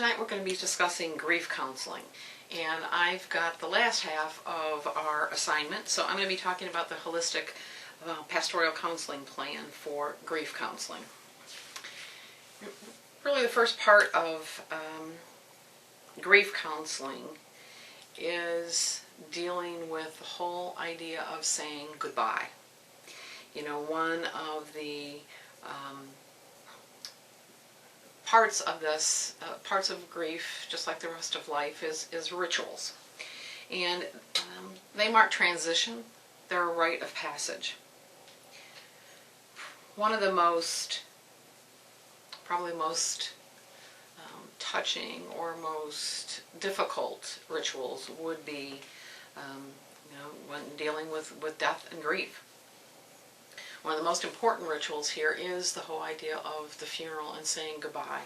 Tonight we're going to be discussing grief counseling, and I've got the last half of our assignment, so I'm going to be talking about the holistic pastoral counseling plan for grief counseling. Really the first part of grief counseling is dealing with the whole idea of saying goodbye. You know, one of the parts of this, parts of grief, just like the rest of life, is rituals. And they mark transition. They're a rite of passage. One of the probably most touching or most difficult rituals would be, when dealing with death and grief. One of the most important rituals here is the whole idea of the funeral and saying goodbye.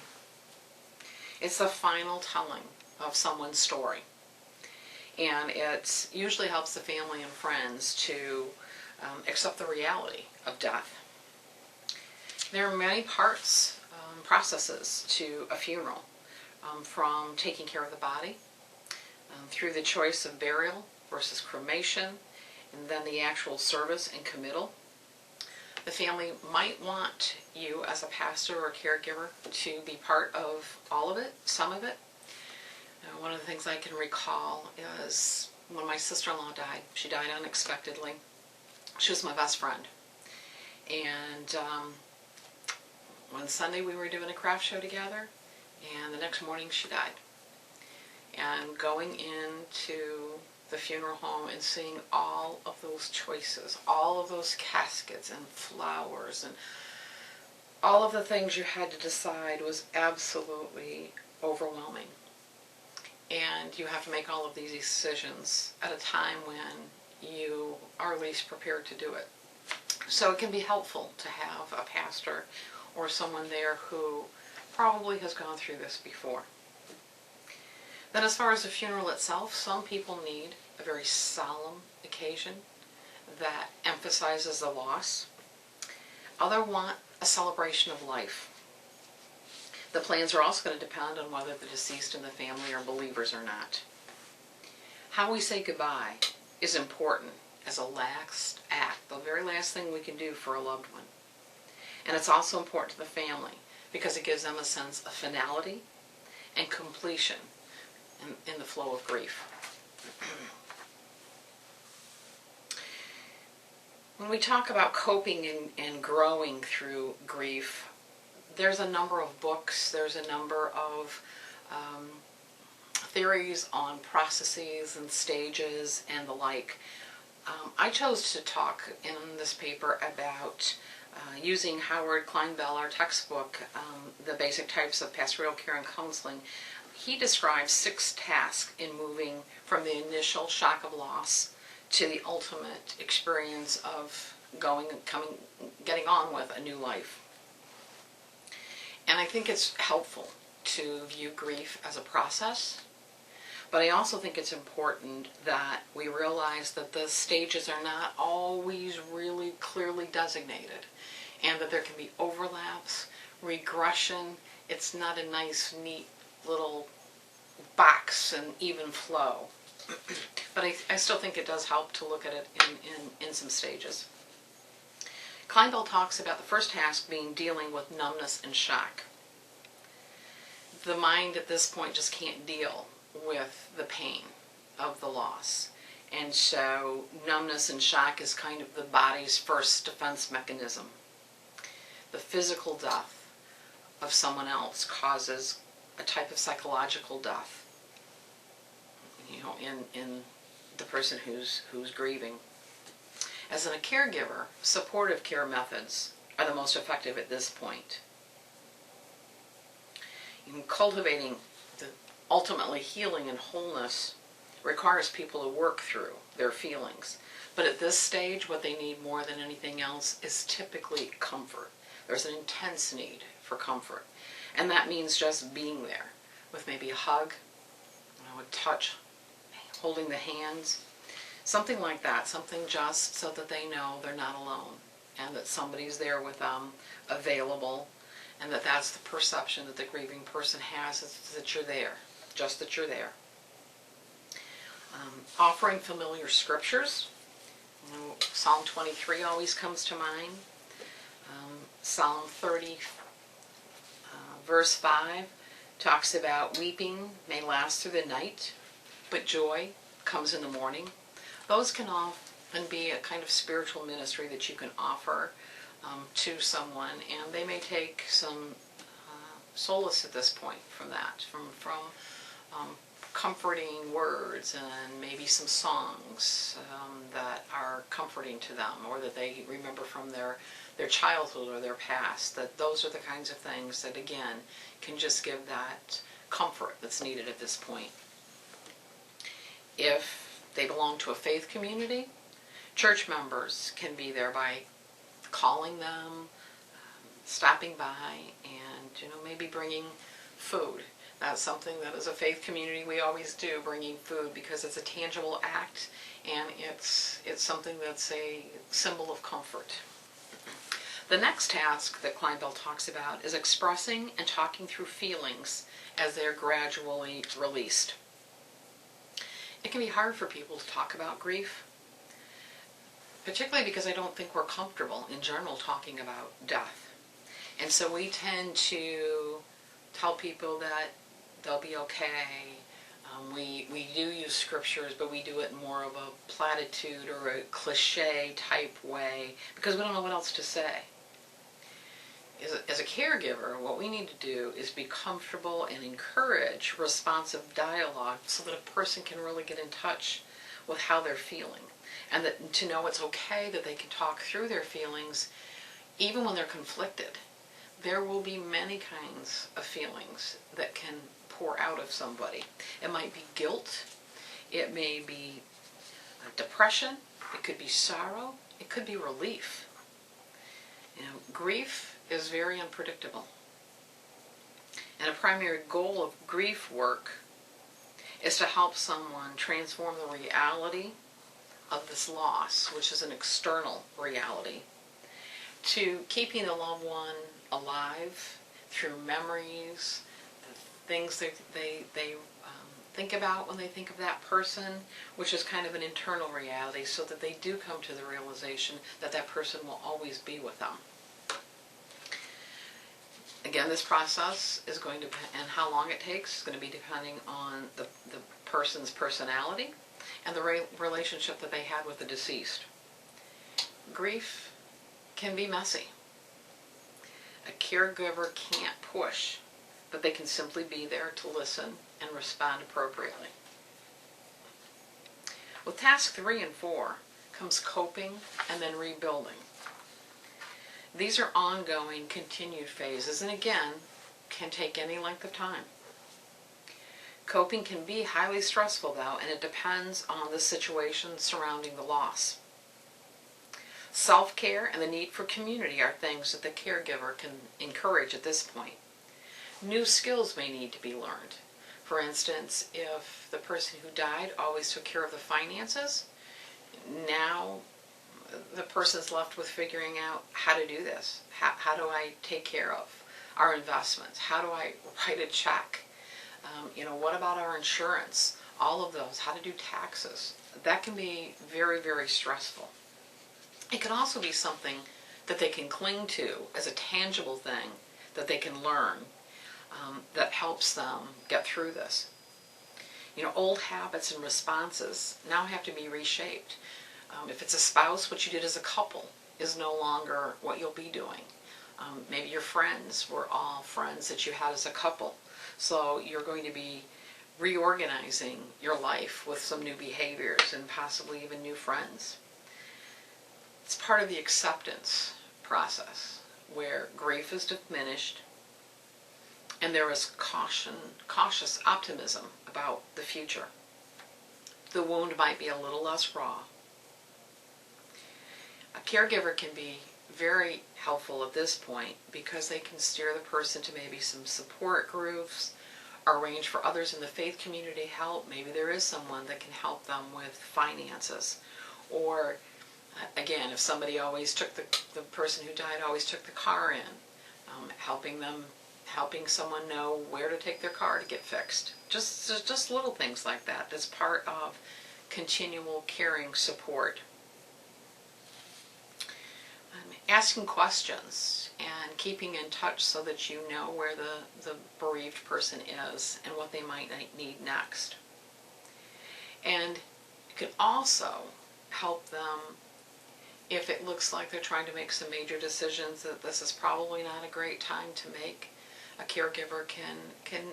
It's the final telling of someone's story. And it usually helps the family and friends to accept the reality of death. There are many processes to a funeral, from taking care of the body, through the choice of burial versus cremation, and then the actual service and committal. The family might want you as a pastor or caregiver to be part of all of it, some of it. One of the things I can recall is when my sister-in-law died. She died unexpectedly. She was my best friend. And one Sunday we were doing a craft show together, and the next morning she died. And going into the funeral home and seeing all of those choices, all of those caskets and flowers and all of the things you had to decide was absolutely overwhelming. And you have to make all of these decisions at a time when you are least prepared to do it. So it can be helpful to have a pastor or someone there who probably has gone through this before. Then as far as the funeral itself, some people need a very solemn occasion that emphasizes the loss. Others want a celebration of life. The plans are also going to depend on whether the deceased and the family are believers or not. How we say goodbye is important as a last act, the very last thing we can do for a loved one. And it's also important to the family because it gives them a sense of finality and completion in the flow of grief. When we talk about coping and growing through grief, there's a number of books, there's a number of theories on processes and stages and the like. I chose to talk in this paper about using Howard Kleinbell, our textbook, The Basic Types of Pastoral Care and Counseling. He describes 6 tasks in moving from the initial shock of loss to the ultimate experience of getting on with a new life. And I think it's helpful to view grief as a process, but I also think it's important that we realize that the stages are not always really clearly designated, and that there can be overlaps, regression. It's not a nice, neat little box and even flow. But I still think it does help to look at it in some stages. Kleinbell talks about the first task being dealing with numbness and shock. The mind at this point just can't deal with the pain of the loss. And so numbness and shock is kind of the body's first defense mechanism. The physical death of someone else causes a type of psychological death, in the person who's grieving. As a caregiver, supportive care methods are the most effective at this point. Cultivating the ultimately healing and wholeness requires people to work through their feelings. But at this stage, what they need more than anything else is typically comfort. There's an intense need for comfort. And that means just being there with maybe a hug, a touch, holding the hands, something like that, something just so that they know they're not alone and that somebody's there with them, available, and that's the perception that the grieving person has, is that you're there, just that you're there. Offering familiar scriptures. Psalm 23 always comes to mind. Psalm 30, verse 5, talks about weeping may last through the night, but joy comes in the morning. Those can often be a kind of spiritual ministry that you can offer to someone, and they may take some solace at this point from that, from comforting words and maybe some songs that are comforting to them, or that they remember from their childhood or their past. That those are the kinds of things that, again, can just give that comfort that's needed at this point. If they belong to a faith community, church members can be there by calling them, stopping by, and maybe bringing food. That's something that as a faith community we always do, bringing food, because it's a tangible act, and it's something that's a symbol of comfort. The next task that Kleinbell talks about is expressing and talking through feelings as they're gradually released. It can be hard for people to talk about grief, particularly because I don't think we're comfortable in general talking about death. And so we tend to tell people that they'll be okay. We do use scriptures, but we do it more of a platitude or a cliche type way because we don't know what else to say. As a caregiver, what we need to do is be comfortable and encourage responsive dialogue so that a person can really get in touch with how they're feeling, and that to know it's okay that they can talk through their feelings even when they're conflicted. There will be many kinds of feelings that can pour out of somebody. It might be guilt, it may be depression, it could be sorrow, it could be relief. Grief is very unpredictable. And a primary goal of grief work is to help someone transform the reality of this loss, which is an external reality, to keeping the loved one alive through memories, the things they think about when they think of that person, which is kind of an internal reality, so that they do come to the realization that that person will always be with them. Again, this process is going to, and how long it takes, is going to be depending on the person's personality and the relationship that they had with the deceased. Grief can be messy. A caregiver can't push, but they can simply be there to listen and respond appropriately. With task 3 and 4 comes coping and then rebuilding. These are ongoing, continued phases, and again, can take any length of time. Coping can be highly stressful, though, and it depends on the situation surrounding the loss. Self-care and the need for community are things that the caregiver can encourage at this point. New skills may need to be learned. For instance, if the person who died always took care of the finances, now the person's left with figuring out how to do this. How do I take care of our investments? How do I write a check? What about our insurance? All of those. How to do taxes. That can be very, very stressful. It can also be something that they can cling to as a tangible thing that they can learn that helps them get through this. Old habits and responses now have to be reshaped. If it's a spouse, what you did as a couple is no longer what you'll be doing. Maybe your friends were all friends that you had as a couple. So you're going to be reorganizing your life with some new behaviors and possibly even new friends. It's part of the acceptance process where grief is diminished and there is cautious optimism about the future. The wound might be a little less raw. A caregiver can be very helpful at this point because they can steer the person to maybe some support groups, arrange for others in the faith community help. Maybe there is someone that can help them with finances. Or, again, if somebody always took the person who died always took the car in, helping someone know where to take their car to get fixed. Just little things like that. That's part of continual caring support. Asking questions and keeping in touch so that you know where the bereaved person is and what they might need next. And it can also help them if it looks like they're trying to make some major decisions that this is probably not a great time to make. A caregiver can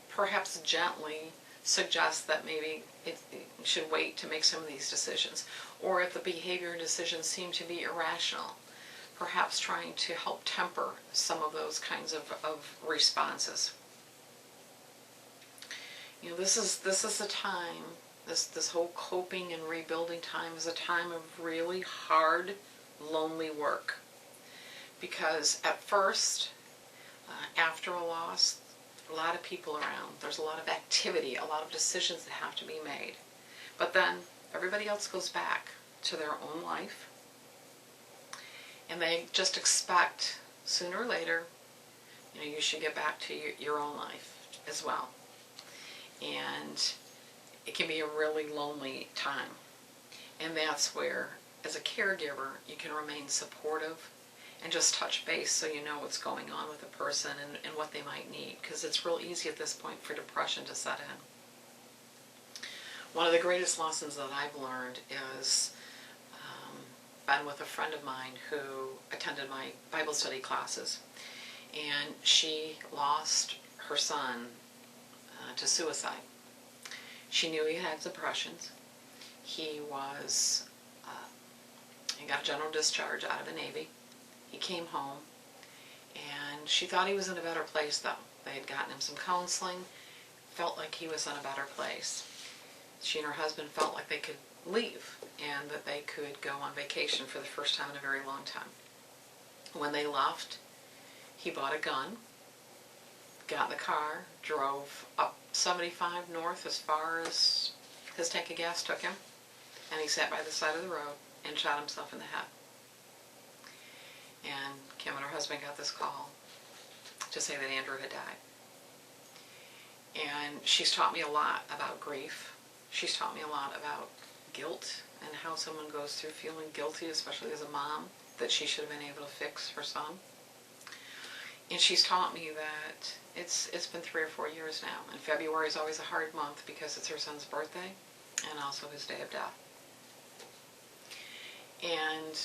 perhaps gently suggest that maybe it should wait to make some of these decisions. Or if the behavior and decisions seem to be irrational, perhaps trying to help temper some of those kinds of responses. You know, this is a time, this whole coping and rebuilding time is a time of really hard, lonely work. Because at first, after a loss, a lot of people around, there's a lot of activity, a lot of decisions that have to be made. But then everybody else goes back to their own life, and they just expect sooner or later, you know, you should get back to your own life as well. And it can be a really lonely time. And that's where, as a caregiver, you can remain supportive and just touch base so you know what's going on with the person and what they might need. Because it's real easy at this point for depression to set in. One of the greatest lessons that I've learned is been with a friend of mine who attended my Bible study classes. And she lost her son to suicide. She knew he had depressions. He got a general discharge out of the Navy. He came home, and she thought he was in a better place, though. They had gotten him some counseling, felt like he was in a better place. She and her husband felt like they could leave and that they could go on vacation for the first time in a very long time. When they left, he bought a gun, got in the car, drove up 75 north as far as his tank of gas took him, and he sat by the side of the road and shot himself in the head. And Kim and her husband got this call to say that Andrew had died. And she's taught me a lot about grief. She's taught me a lot about guilt and how someone goes through feeling guilty, especially as a mom, that she should have been able to fix her son. And she's taught me that it's been 3 or 4 years now. And February is always a hard month because it's her son's birthday and also his day of death. And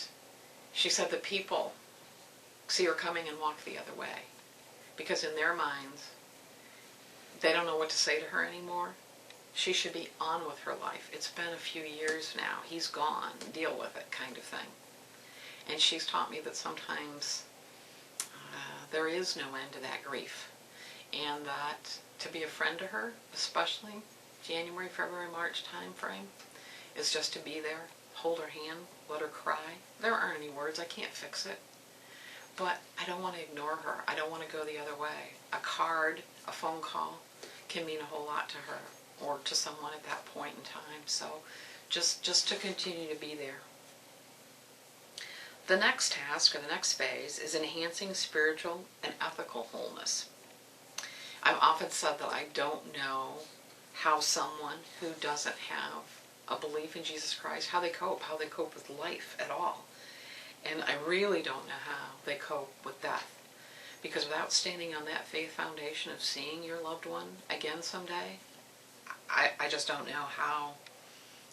she said that people see her coming and walk the other way because in their minds, they don't know what to say to her anymore. She should be on with her life. It's been a few years now. He's gone. Deal with it, kind of thing. And she's taught me that sometimes there is no end to that grief. And that to be a friend to her, especially January, February, March time frame, is just to be there, hold her hand, let her cry. There aren't any words. I can't fix it. But I don't want to ignore her. I don't want to go the other way. A card, a phone call can mean a whole lot to her or to someone at that point in time. So just to continue to be there. The next task, or the next phase, is enhancing spiritual and ethical wholeness. I've often said that I don't know how someone who doesn't have a belief in Jesus Christ, how they cope with life at all. And I really don't know how they cope with death. Because without standing on that faith foundation of seeing your loved one again someday, I just don't know how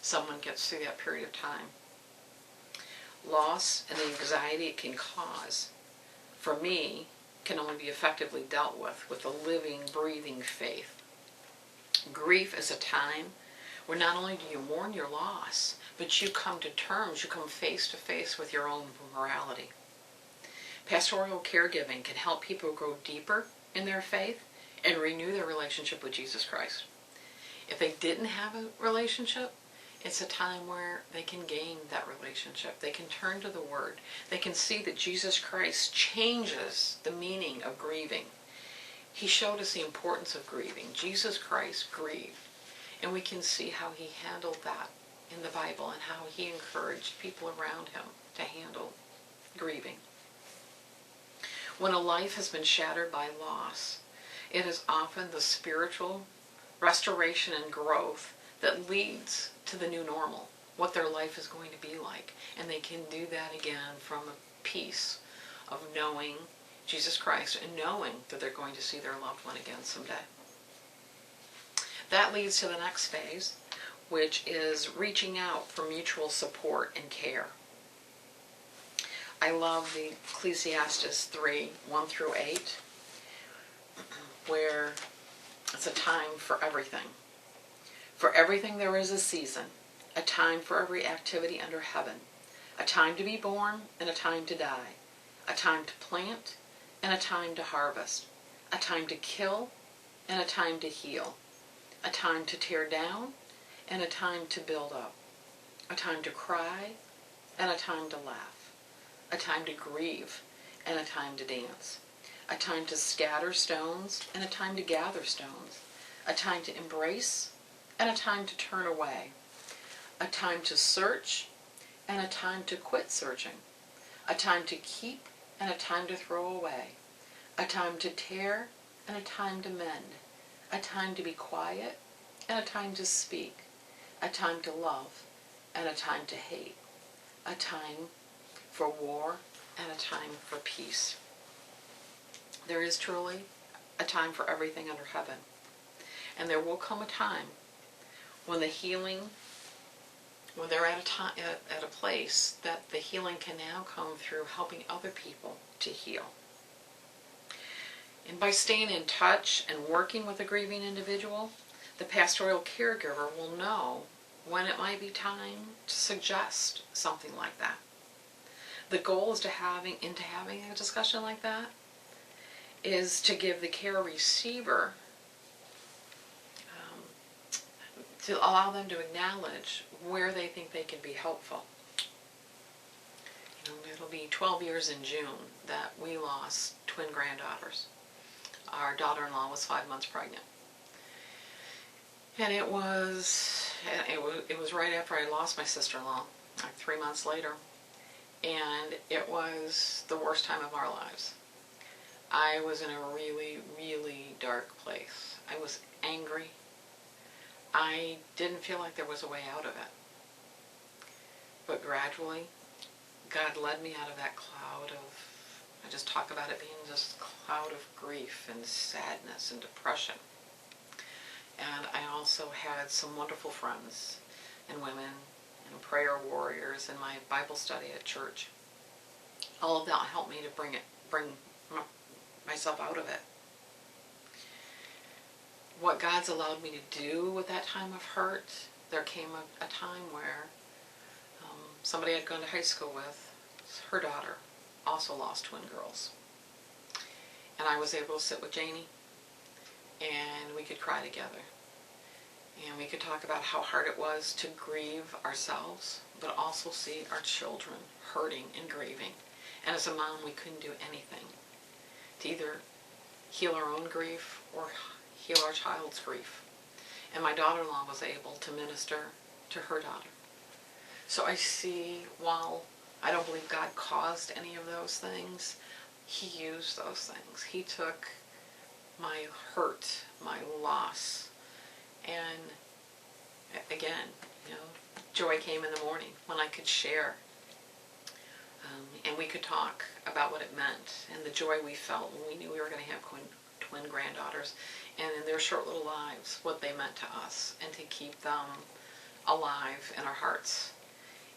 someone gets through that period of time. Loss and the anxiety it can cause, for me, can only be effectively dealt with a living, breathing faith. Grief is a time where not only do you mourn your loss, but you come to terms, you come face to face with your own morality. Pastoral caregiving can help people grow deeper in their faith and renew their relationship with Jesus Christ. If they didn't have a relationship, it's a time where they can gain that relationship. They can turn to the Word. They can see that Jesus Christ changes the meaning of grieving. He showed us the importance of grieving. Jesus Christ grieved. And we can see how he handled that in the Bible and how he encouraged people around him to handle grieving. When a life has been shattered by loss, it is often the spiritual restoration and growth that leads to the new normal, what their life is going to be like. And they can do that again from a peace of knowing Jesus Christ and knowing that they're going to see their loved one again someday. That leads to the next phase, which is reaching out for mutual support and care. I love the Ecclesiastes 3, 1 through 8, where it's a time for everything. For everything there is a season, a time for every activity under heaven, a time to be born and a time to die, a time to plant and a time to harvest, a time to kill and a time to heal, a time to tear down and a time to build up, a time to cry and a time to laugh, a time to grieve and a time to dance, a time to scatter stones and a time to gather stones, a time to embrace and a time to turn away, a time to search and a time to quit searching, a time to keep and a time to throw away, a time to tear and a time to mend, a time to be quiet and a time to speak, a time to love and a time to hate, a time for war and a time for peace. There is truly a time for everything under heaven. And there will come a time when the healing, when they're at a place that the healing can now come through helping other people to heal. And by staying in touch and working with a grieving individual, the pastoral caregiver will know when it might be time to suggest something like that. The goal is to having a discussion like that is to give the care receiver, to allow them to acknowledge where they think they can be helpful. It'll be 12 years in June that we lost twin granddaughters. Our daughter-in-law was 5 months pregnant. And it was right after I lost my sister-in-law, like 3 months later. And it was the worst time of our lives. I was in a really, really dark place. I was angry. I didn't feel like there was a way out of it. But gradually, God led me out of that cloud of, I just talk about it being this cloud of grief and sadness and depression. And I also had some wonderful friends and women and prayer warriors in my Bible study at church. All of that helped me to bring myself out of it. What God's allowed me to do with that time of hurt, there came a time where somebody I'd gone to high school with, her daughter, also lost twin girls. And I was able to sit with Janie, and we could cry together. And we could talk about how hard it was to grieve ourselves, but also see our children hurting and grieving. And as a mom, we couldn't do anything to either heal our own grief or heal our child's grief. And my daughter-in-law was able to minister to her daughter. So I see, while I don't believe God caused any of those things, He used those things. He took my hurt, my loss, and again, joy came in the morning when I could share. And we could talk about what it meant and the joy we felt when we knew we were going to have twin granddaughters, and in their short little lives, what they meant to us, and to keep them alive in our hearts.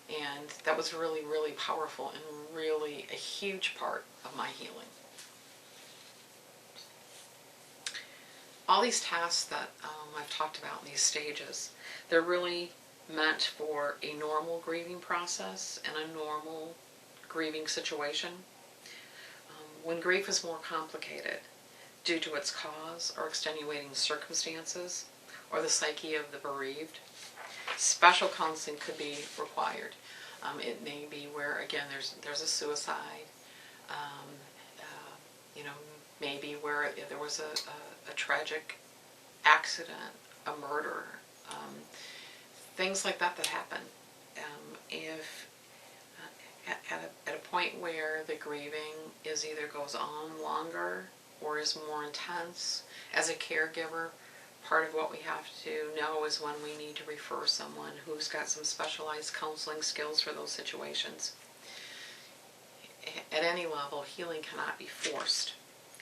And that was really, really powerful and really a huge part of my healing. All these tasks that I've talked about in these stages, they're really meant for a normal grieving process and a normal grieving situation. When grief is more complicated due to its cause or extenuating circumstances or the psyche of the bereaved, special counseling could be required. It may be where, again, there's a suicide, maybe where there was a tragic accident, a murder, things like that happen. at a point where the grieving is either goes on longer or is more intense. As a caregiver, part of what we have to know is when we need to refer someone who's got some specialized counseling skills for those situations. At any level, healing cannot be forced,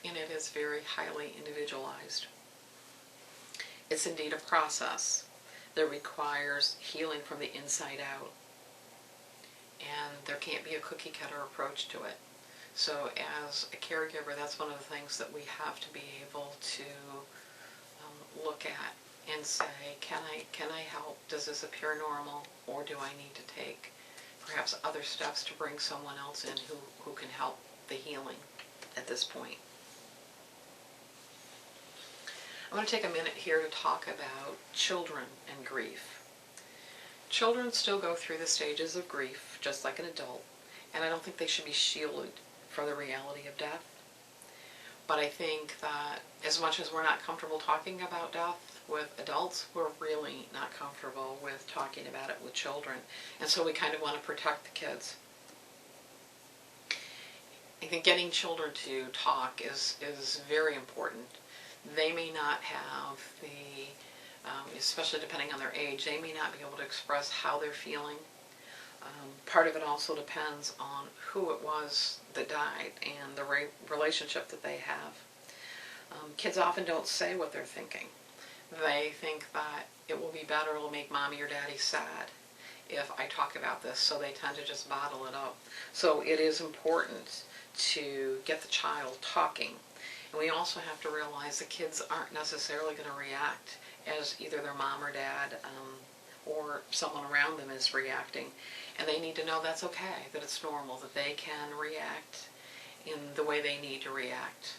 and it is very highly individualized. It's indeed a process that requires healing from the inside out, and there can't be a cookie-cutter approach to it. So as a caregiver, that's one of the things that we have to be able to look at and say, can I help? Does this appear normal, or do I need to take perhaps other steps to bring someone else in who can help the healing at this point? I'm going to take a minute here to talk about children and grief. Children still go through the stages of grief just like an adult, and I don't think they should be shielded from the reality of death. But I think that as much as we're not comfortable talking about death with adults, we're really not comfortable with talking about it with children. And so we kind of want to protect the kids. I think getting children to talk is very important. They may not have especially depending on their age, they may not be able to express how they're feeling. Part of it also depends on who it was that died and the relationship that they have. Kids often don't say what they're thinking. They think that it will be better, it'll make mommy or daddy sad if I talk about this, so they tend to just bottle it up. So it is important to get the child talking. And we also have to realize the kids aren't necessarily going to react as either their mom or dad or someone around them is reacting. And they need to know that's okay, that it's normal, that they can react in the way they need to react.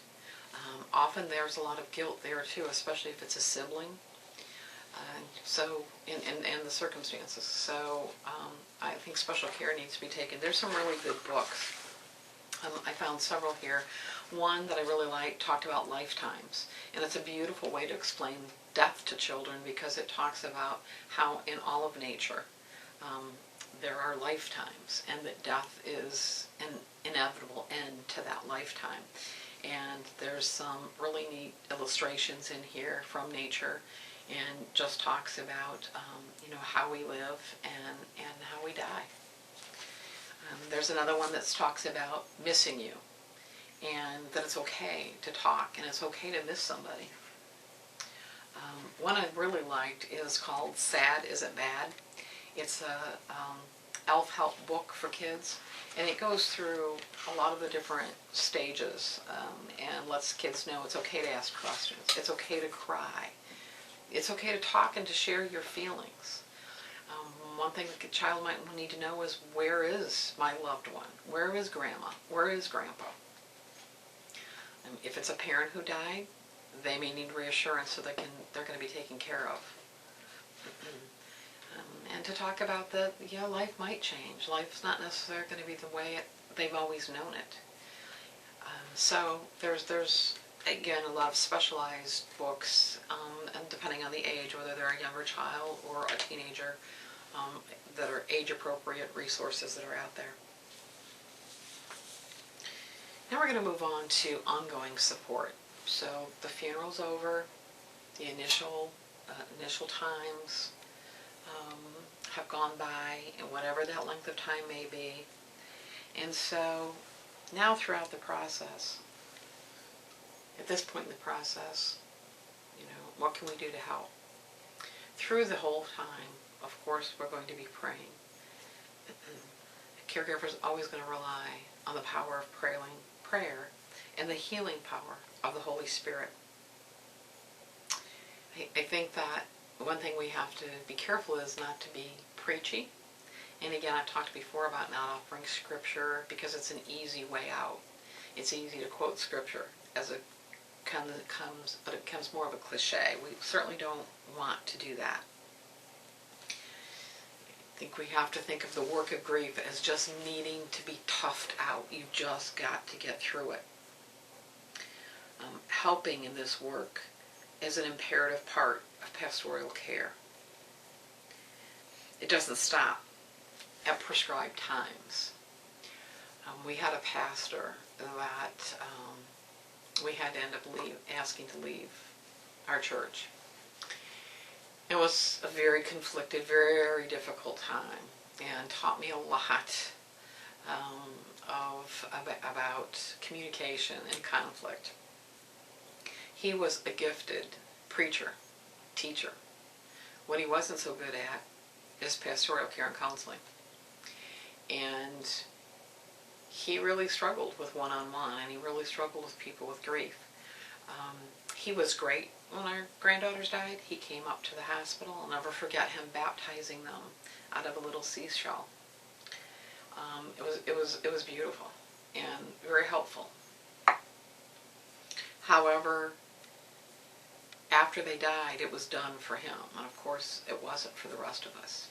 Often there's a lot of guilt there too, especially if it's a sibling. So, in the circumstances. So, I think special care needs to be taken. There's some really good books. I found several here. One that I really liked talked about lifetimes, and it's a beautiful way to explain death to children because it talks about how in all of nature there are lifetimes, and that death is an inevitable end to that lifetime. And there's some really neat illustrations in here from nature, and just talks about how we live and how we die. There's another one that talks about missing you, and that it's okay to talk, and it's okay to miss somebody. One I really liked is called Sad Isn't Bad. It's a self-help book for kids, and it goes through a lot of the different stages and lets kids know it's okay to ask questions. It's okay to cry. It's okay to talk and to share your feelings. One thing that a child might need to know is, where is my loved one? Where is grandma? Where is grandpa? If it's a parent who died, they may need reassurance so they're going to be taken care of. And to talk about that, life might change. Life's not necessarily going to be the way they've always known it. So there's again a lot of specialized books, and depending on the age, whether they're a younger child or a teenager, that are age-appropriate resources that are out there. Now we're going to move on to ongoing support. So the funeral's over, the initial times have gone by, and whatever that length of time may be. And so now throughout the process, at this point in the process, what can we do to help? Through the whole time, of course, we're going to be praying. A caregiver is always going to rely on the power of prayer and the healing power of the Holy Spirit. I think that one thing we have to be careful is not to be preachy. And again, I've talked before about not offering scripture because it's an easy way out. It's easy to quote scripture as it comes, but it becomes more of a cliche. We certainly don't want to do that. I think we have to think of the work of grief as just needing to be toughed out. You've just got to get through it. Helping in this work is an imperative part of pastoral care. It doesn't stop at prescribed times. we had a pastor that we had to end up asking to leave our church. It was a very conflicted, very difficult time, and taught me a lot about communication and conflict. He was a gifted preacher, teacher. What he wasn't so good at is pastoral care and counseling. And he really struggled with one-on-one, and he really struggled with people with grief. He was great when our granddaughters died. He came up to the hospital. I'll never forget him baptizing them out of a little seashell. It was beautiful and very helpful. However, after they died, it was done for him, and of course it wasn't for the rest of us.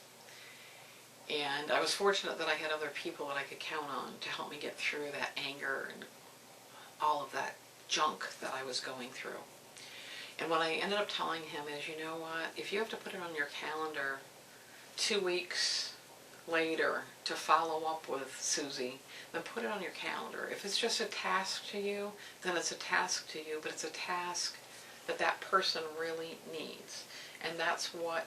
And I was fortunate that I had other people that I could count on to help me get through that anger and all of that junk that I was going through. And what I ended up telling him is, you know what, if you have to put it on your calendar 2 weeks later to follow up with Susie, then put it on your calendar. If it's just a task to you, then it's a task to you, but it's a task that that person really needs. And that's what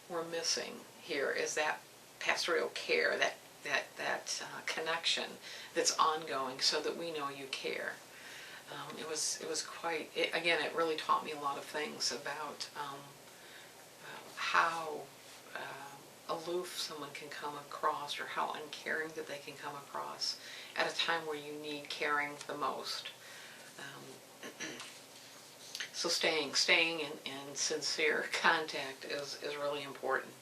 we're missing here, is that pastoral care, that connection that's ongoing, so that we know you care. It was quite, again, it really taught me a lot of things about how aloof someone can come across, or how uncaring that they can come across at a time where you need caring the most. So staying in sincere contact is really important.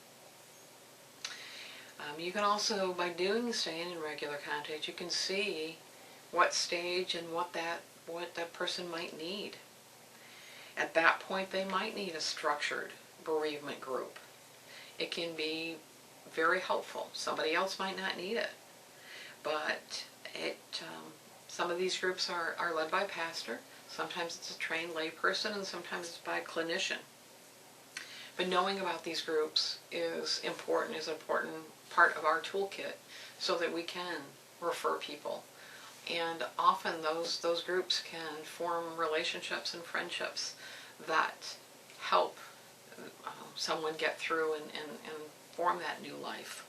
You can also, by staying in regular contact, you can see what stage and what that person might need. At that point, they might need a structured bereavement group. It can be very helpful. Somebody else might not need it, but some of these groups are led by a pastor. Sometimes it's a trained layperson, and sometimes it's by a clinician. But knowing about these groups is an important part of our toolkit, so that we can refer people. And often those groups can form relationships and friendships that help someone get through and form that new life.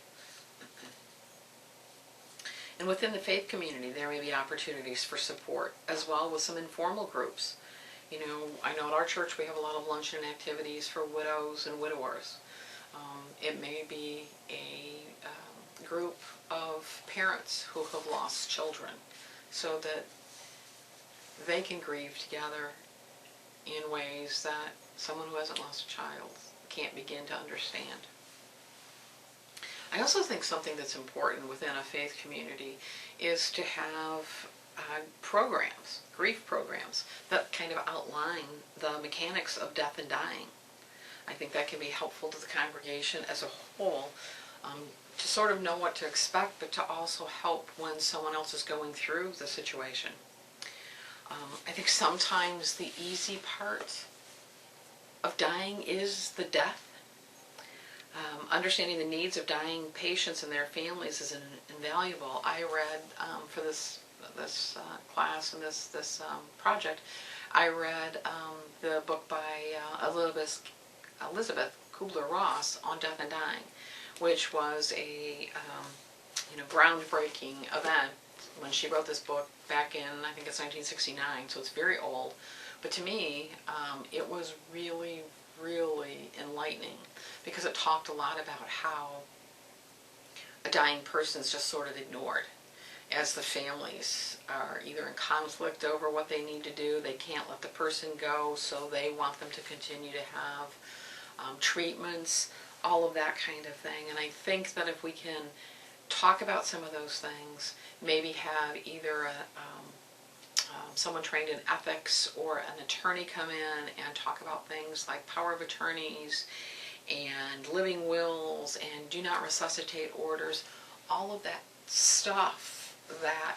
And within the faith community, there may be opportunities for support, as well with some informal groups. You know, I know at our church we have a lot of luncheon activities for widows and widowers. It may be a group of parents who have lost children, so that they can grieve together in ways that someone who hasn't lost a child can't begin to understand. I also think something that's important within a faith community is to have programs, grief programs, that kind of outline the mechanics of death and dying. I think that can be helpful to the congregation as a whole, to sort of know what to expect, but to also help when someone else is going through the situation. I think sometimes the easy part of dying is the death. Understanding the needs of dying patients and their families is invaluable. I read for this class and this project, I read the book by Elizabeth Kubler-Ross on death and dying, which was a groundbreaking event when she wrote this book back in, I think it's 1969, so it's very old. But to me, it was really, really enlightening, because it talked a lot about how a dying person is just sort of ignored, as the families are either in conflict over what they need to do, they can't let the person go, so they want them to continue to have treatments, all of that kind of thing. And I think that if we can talk about some of those things, maybe have either someone trained in ethics or an attorney come in and talk about things like power of attorneys and living wills and do not resuscitate orders, all of that stuff that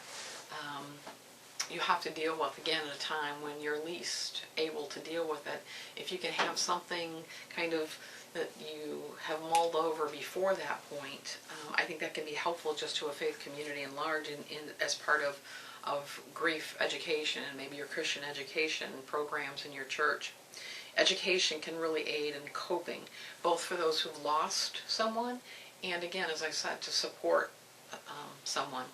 you have to deal with, again, at a time when you're least able to deal with it. If you can have something kind of that you have mulled over before that point, I think that can be helpful just to a faith community in large, as part of grief education and maybe your Christian education programs in your church. Education can really aid in coping, both for those who've lost someone and, again, as I said, to support someone.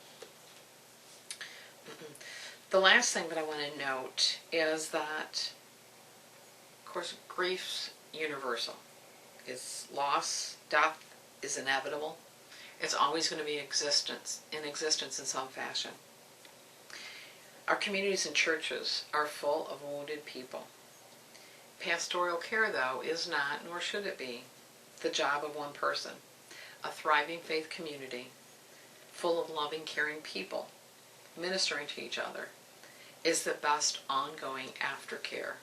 The last thing that I want to note is that, of course, grief's universal. It's loss, death is inevitable. It's always going to be in existence in some fashion. Our communities and churches are full of wounded people. Pastoral care, though, is not, nor should it be, the job of one person. A thriving faith community, full of loving, caring people, ministering to each other, is the best ongoing aftercare